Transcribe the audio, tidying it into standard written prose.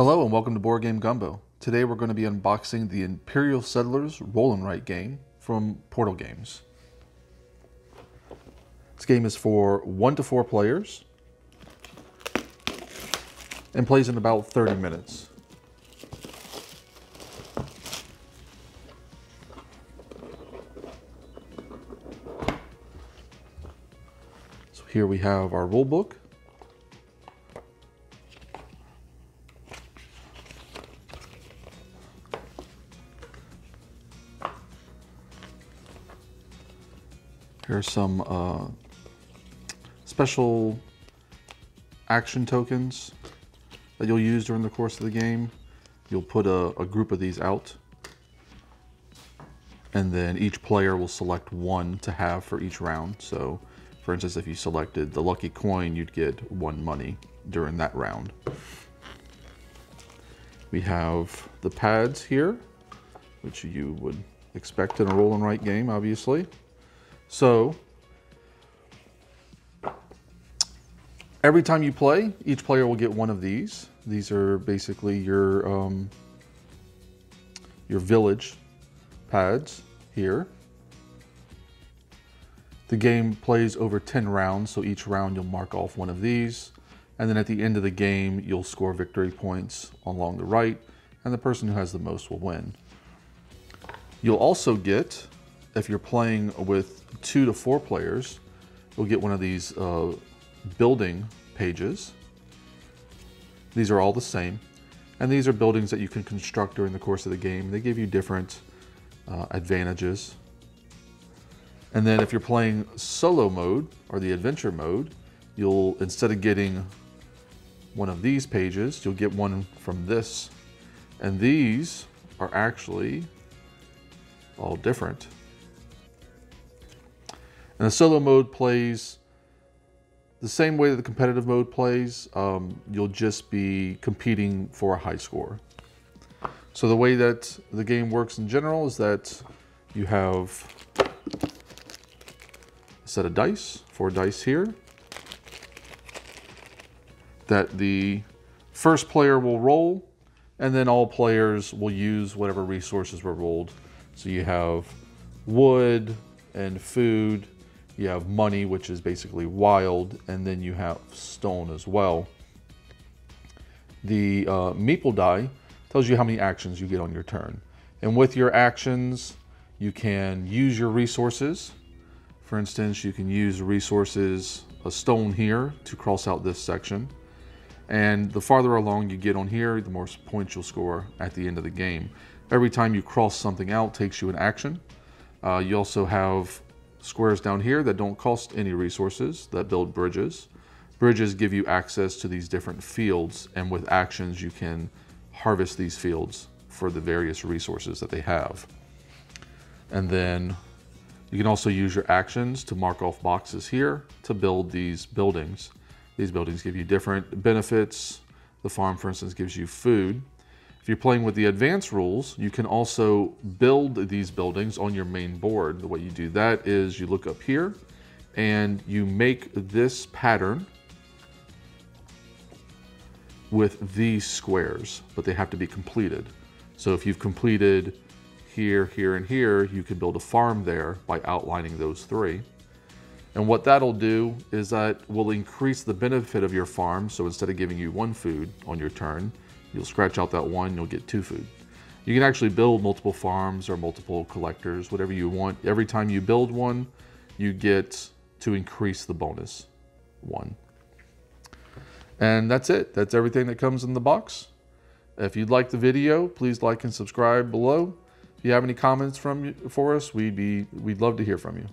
Hello and welcome to Board Game Gumbo. Today we're going to be unboxing the Imperial Settlers Roll and Write game from Portal Games. This game is for 1 to 4 players and plays in about 30 minutes. So here we have our rule book. Here's some special action tokens that you'll use during the course of the game. You'll put a group of these out, and then each player will select one to have for each round. So, for instance, if you selected the lucky coin, you'd get 1 money during that round. We have the pads here, which you would expect in a roll and write game, obviously. So, every time you play, each player will get one of these. These are basically your village pads here. The game plays over 10 rounds, so each round you'll mark off one of these. And then at the end of the game, you'll score victory points along the right, and the person who has the most will win. You'll also get, if you're playing with 2 to 4 players, you'll get one of these building pages. These are all the same, and these are buildings that you can construct during the course of the game. They give you different advantages. And then if you're playing solo mode or the adventure mode, you'll, instead of getting one of these pages, you'll get one from this. And these are actually all different. And the solo mode plays the same way that the competitive mode plays. You'll just be competing for a high score. So the way that the game works in general is that you have a set of dice, 4 dice here, that the first player will roll, and then all players will use whatever resources were rolled. So you have wood and food. You have money, which is basically wild, and then you have stone as well. The meeple die tells you how many actions you get on your turn. And with your actions, you can use your resources. For instance, you can use resources, a stone here, to cross out this section. And the farther along you get on here, the more points you'll score at the end of the game. Every time you cross something out takes you an action. You also have squares down here that don't cost any resources, that build bridges. Bridges give you access to these different fields, and with actions you can harvest these fields for the various resources that they have. And then you can also use your actions to mark off boxes here to build these buildings. These buildings give you different benefits. The farm, for instance, gives you food. If you're playing with the advanced rules, you can also build these buildings on your main board. The way you do that is you look up here and you make this pattern with these squares, but they have to be completed. So if you've completed here, here, and here, you can build a farm there by outlining those 3. And what that'll do is that will increase the benefit of your farm. So instead of giving you 1 food on your turn, you'll scratch out that 1, you'll get 2 food. You can actually build multiple farms or multiple collectors, whatever you want. Every time you build one, you get to increase the bonus 1. And that's it. That's everything that comes in the box. If you'd like the video, please like and subscribe below. If you have any comments for us, we'd love to hear from you.